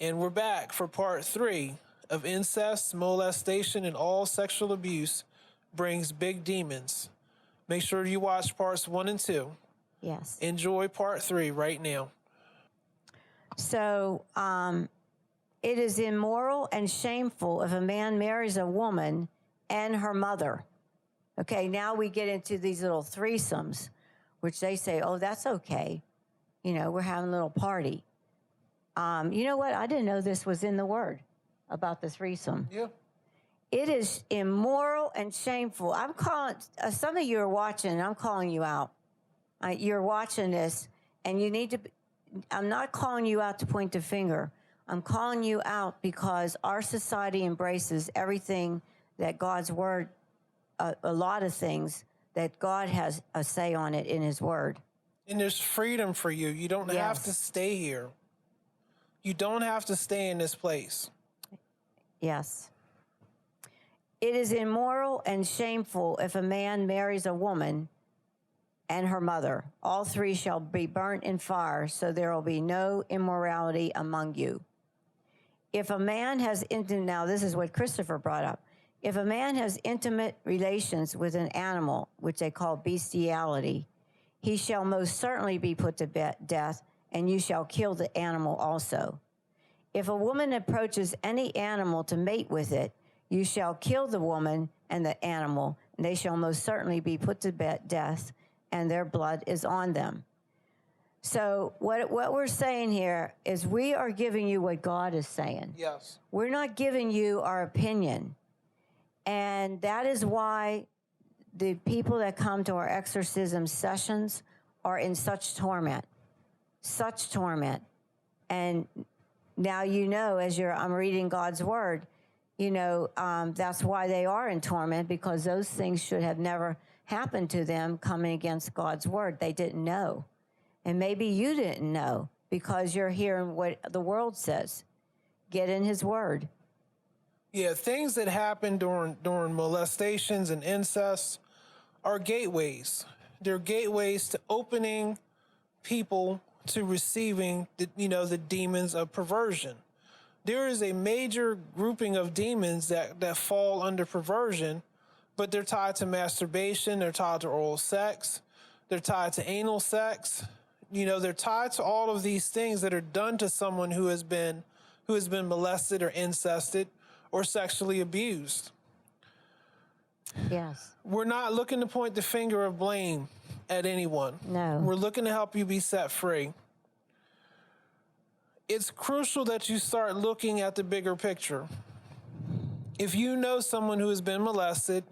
And we're back for part 3 of incest, molestation, and all sexual abuse brings big demons. Make sure you watch parts 1 and 2. Yes. Enjoy part 3 right now. So, it is immoral and shameful if a man marries a woman and her mother. Okay, now we get into these little threesomes, which they say, oh, that's okay. You know, we're having a little party. You know what? I didn't know this was in the Word about the threesome. Yeah. It is immoral and shameful. I'm calling, some of you are watching, and I'm calling you out. You're watching this, and you need to, I'm not calling you out to point the finger. I'm calling you out because our society embraces everything that God's Word, a lot of things that God has a say on it in His Word. And there's freedom for you. You don't have to stay here. You don't have to stay in this place. Yes. It is immoral and shameful if a man marries a woman and her mother. All three shall be burnt in fire, so there will be no immorality among you. If a man has now this is what Christopher brought up. If a man has intimate relations with an animal, which they call bestiality, he shall most certainly be put to death, and you shall kill the animal also. If a woman approaches any animal to mate with it, you shall kill the woman and the animal, and they shall most certainly be put to death, and their blood is on them. So what we're saying here is we are giving you what God is saying. Yes. We're not giving you our opinion. And that is why the people that come to our exorcism sessions are in such torment. Such torment. And now you know, as I'm reading God's Word, you know, that's why they are in torment, because those things should have never happened to them coming against God's Word. They didn't know. And maybe you didn't know because you're hearing what the world says. Get in His Word. Yeah, things that happen during molestations and incest are gateways. They're gateways to opening people to receiving the demons of perversion. There is a major grouping of demons that fall under perversion, but they're tied to masturbation, they're tied to oral sex, they're tied to anal sex. You know, they're tied to all of these things that are done to someone who has been molested or incested or sexually abused. Yes. We're not looking to point the finger of blame at anyone. No. We're looking to help you be set free. It's crucial that you start looking at the bigger picture. If you know someone who has been molested,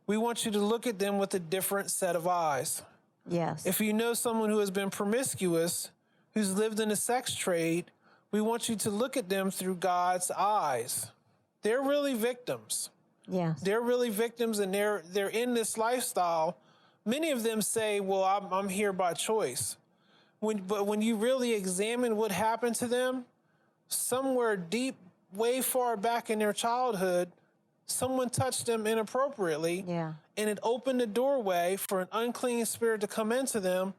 we want you to look at them with a different set of eyes. Yes. If you know someone who has been promiscuous, who's lived in a sex trade, we want you to look at them through God's eyes. They're really victims. Yes. They're really victims, and they're in this lifestyle. Many of them say, well, I'm here by choice. But when you really examine what happened to them, somewhere deep, way far back in their childhood, someone touched them inappropriately, and it opened the doorway for an unclean spirit to come into them,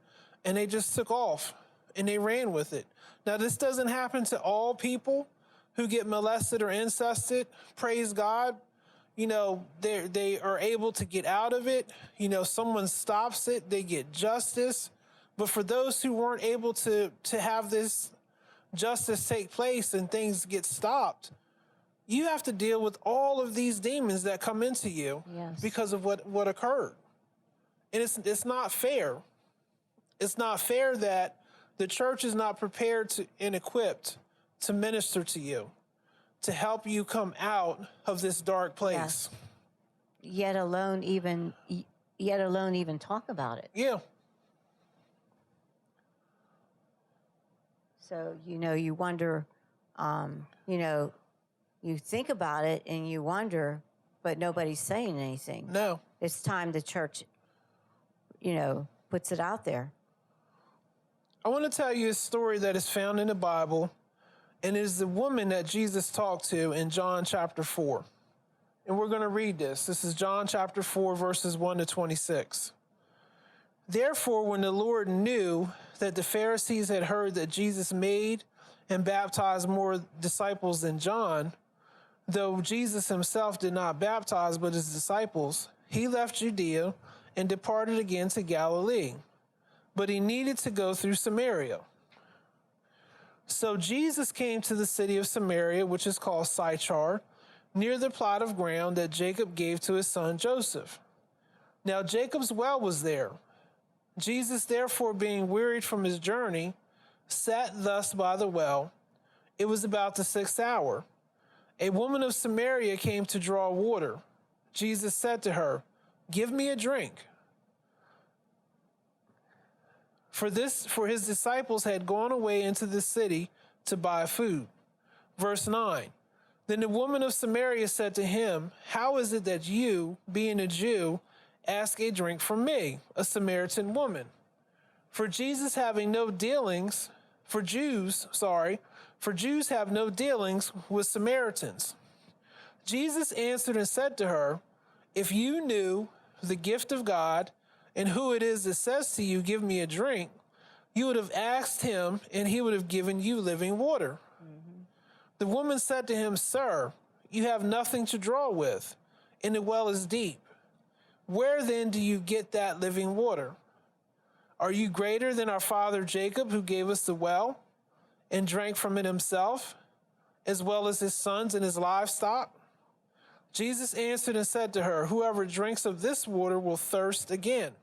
and they just took off, and they ran with it. Now, this doesn't happen to all people who get molested or incested. Praise God. You know, they are able to get out of it. You know, someone stops it, they get justice. But for those who weren't able to have this justice take place and things get stopped, you have to deal with all of these demons that come into you because of what occurred. And it's not fair. It's not fair that the church is not prepared and equipped to minister to you, to help you come out of this dark place. Yet alone even talk about it. Yeah. So, you know, you wonder, you think about it and you wonder, but nobody's saying anything. No. It's time the church, puts it out there. I want to tell you a story that is found in the Bible, and it is the woman that Jesus talked to in John chapter 4. And we're going to read this. This is John chapter 4, verses 1 to 26. Therefore, when the Lord knew that the Pharisees had heard that Jesus made and baptized more disciples than John, though Jesus himself did not baptize but his disciples, he left Judea and departed again to Galilee. But he needed to go through Samaria. So Jesus came to the city of Samaria, which is called Sychar, near the plot of ground that Jacob gave to his son Joseph. Now Jacob's well was there. Jesus, therefore, being wearied from his journey, sat thus by the well. It was about the 6th hour. A woman of Samaria came to draw water. Jesus said to her, "Give me a drink." For his disciples had gone away into the city to buy food. Verse 9. Then the woman of Samaria said to him, "How is it that you, being a Jew, ask a drink from me, a Samaritan woman?" For Jews have no dealings with Samaritans. Jesus answered and said to her, "If you knew the gift of God and who it is that says to you, 'Give me a drink,' you would have asked him, and he would have given you living water." The woman said to him, "Sir, you have nothing to draw with, and the well is deep. Where then do you get that living water? Are you greater than our father Jacob, who gave us the well and drank from it himself, as well as his sons and his livestock?" Jesus answered and said to her, "Whoever drinks of this water will thirst again.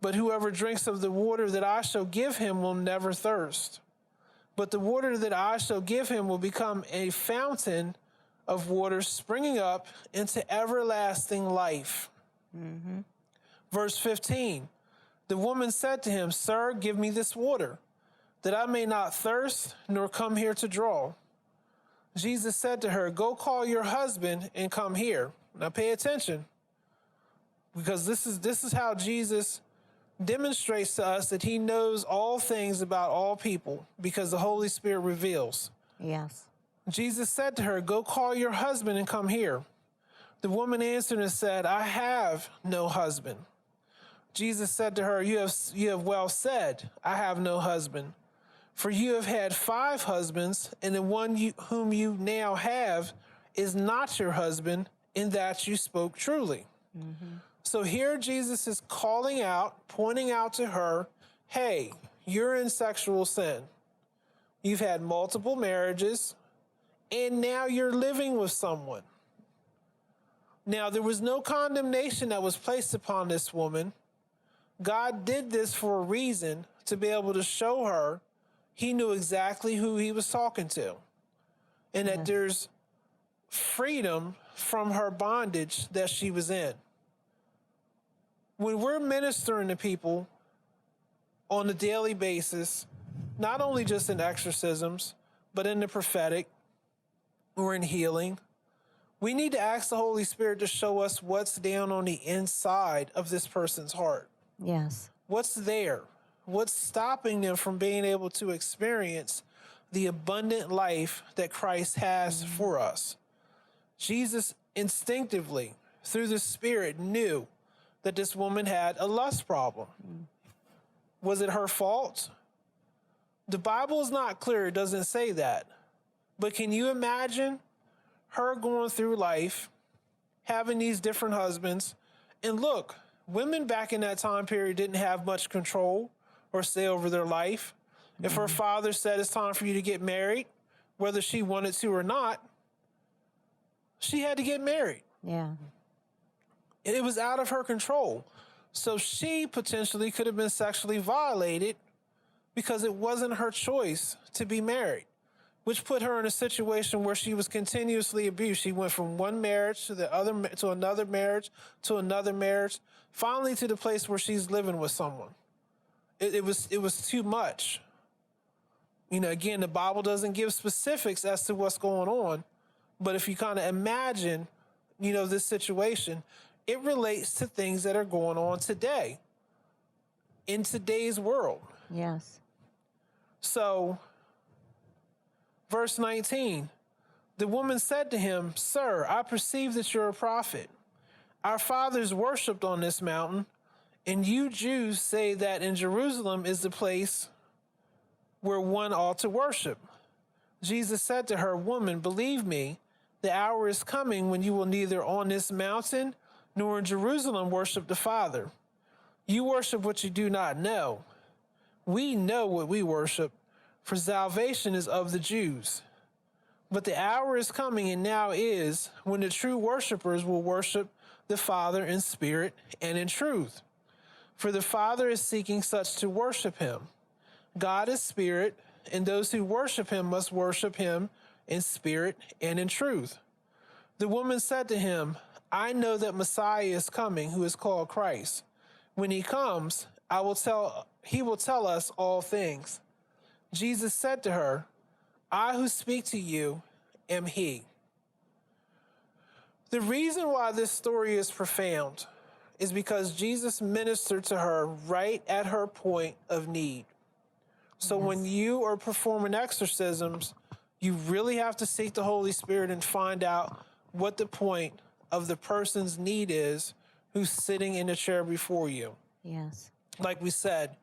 But whoever drinks of the water that I shall give him will never thirst. But the water that I shall give him will become a fountain of water springing up into everlasting life." Verse 15, the woman said to him, "Sir, give me this water, that I may not thirst nor come here to draw." Jesus said to her, "Go call your husband and come here." Now pay attention, because this is how Jesus demonstrates to us that he knows all things about all people, because the Holy Spirit reveals. Yes. Jesus said to her, "Go call your husband and come here." The woman answered and said, "I have no husband." Jesus said to her, You have well said, 'I have no husband.' For you have had 5 husbands, and the one whom you now have is not your husband, in that you spoke truly." So here Jesus is calling out, pointing out to her, hey, you're in sexual sin. You've had multiple marriages, and now you're living with someone. Now, there was no condemnation that was placed upon this woman. God did this for a reason, to be able to show her he knew exactly who he was talking to, and that there's freedom from her bondage that she was in. When we're ministering to people on a daily basis, not only just in exorcisms, but in the prophetic or in healing, we need to ask the Holy Spirit to show us what's down on the inside of this person's heart. Yes. What's there? What's stopping them from being able to experience the abundant life that Christ has for us? Jesus instinctively, through the Spirit, knew that this woman had a lust problem. Was it her fault? The Bible is not clear. It doesn't say that. But can you imagine her going through life, having these different husbands? And look, women back in that time period didn't have much control or say over their life. If her father said it's time for you to get married, whether she wanted to or not, she had to get married. Yeah. It was out of her control. So she potentially could have been sexually violated because it wasn't her choice to be married, which put her in a situation where she was continuously abused. She went from one marriage to the other, to another marriage, to another marriage, finally to the place where she's living with someone. It was too much. You know, again, the Bible doesn't give specifics as to what's going on, but if you kind of imagine, you know, this situation, it relates to things that are going on today, in today's world. Yes. So, verse 19, the woman said to him, "Sir, I perceive that you're a prophet. Our fathers worshipped on this mountain, and you Jews say that in Jerusalem is the place where one ought to worship." Jesus said to her, "Woman, believe me, the hour is coming when you will neither on this mountain nor in Jerusalem worship the Father. You worship what you do not know. We know what we worship, for salvation is of the Jews. But the hour is coming, and now is, when the true worshipers will worship the Father in spirit and in truth. For the Father is seeking such to worship him. God is spirit, and those who worship him must worship him in spirit and in truth." The woman said to him, "I know that Messiah is coming, who is called Christ. When he comes, he will tell us all things." Jesus said to her, "I who speak to you am he." The reason why this story is profound is because Jesus ministered to her right at her point of need. So when you are performing exorcisms, you really have to seek the Holy Spirit and find out what the point of the person's need is who's sitting in the chair before you. Yes. Like we said,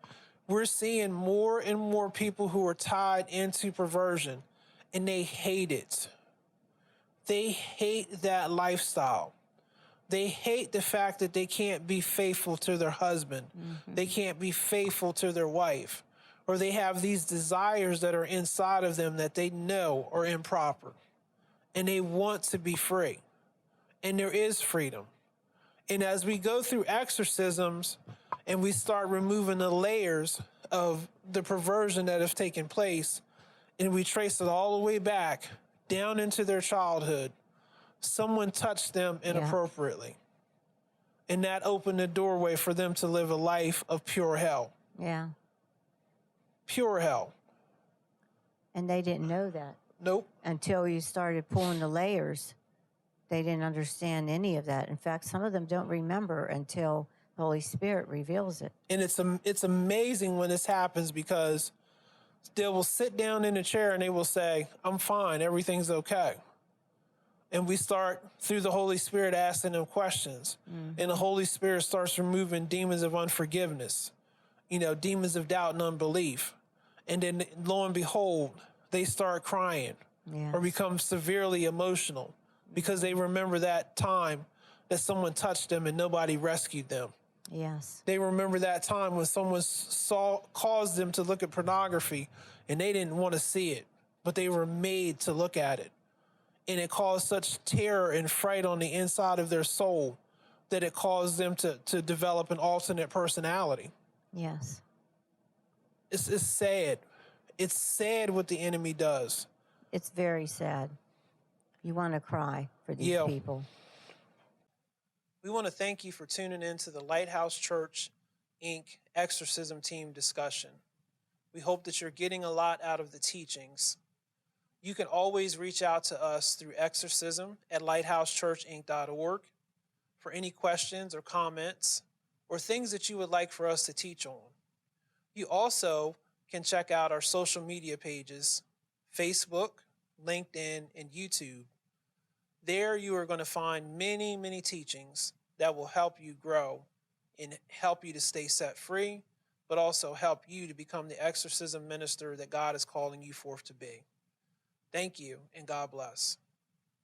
we're seeing more and more people who are tied into perversion, and they hate it. They hate that lifestyle. They hate the fact that they can't be faithful to their husband. They can't be faithful to their wife. Or they have these desires that are inside of them that they know are improper. And they want to be free. And there is freedom. And as we go through exorcisms and we start removing the layers of the perversion that has taken place, and we trace it all the way back down into their childhood, someone touched them inappropriately. And that opened the doorway for them to live a life of pure hell. Yeah. Pure hell. And they didn't know that. Nope. Until you started pulling the layers. They didn't understand any of that. In fact, some of them don't remember until the Holy Spirit reveals it. And it's amazing when this happens, because they will sit down in a chair and they will say, "I'm fine, everything's okay." And we start, through the Holy Spirit, asking them questions. And the Holy Spirit starts removing demons of unforgiveness, demons of doubt and unbelief. And then, lo and behold, they start crying or become severely emotional because they remember that time that someone touched them and nobody rescued them. Yes. They remember that time when someone caused them to look at pornography and they didn't want to see it, but they were made to look at it. And it caused such terror and fright on the inside of their soul that it caused them to develop an alternate personality. Yes. It's sad. It's sad what the enemy does. It's very sad. You want to cry for these people. We want to thank you for tuning in to the Lighthouse Church, Inc. Exorcism Team Discussion. We hope that you're getting a lot out of the teachings. You can always reach out to us through exorcism@lighthousechurchinc.org for any questions or comments or things that you would like for us to teach on. You also can check out our social media pages, Facebook, LinkedIn, and YouTube. There you are going to find many, many teachings that will help you grow and help you to stay set free, but also help you to become the exorcism minister that God is calling you forth to be. Thank you, and God bless.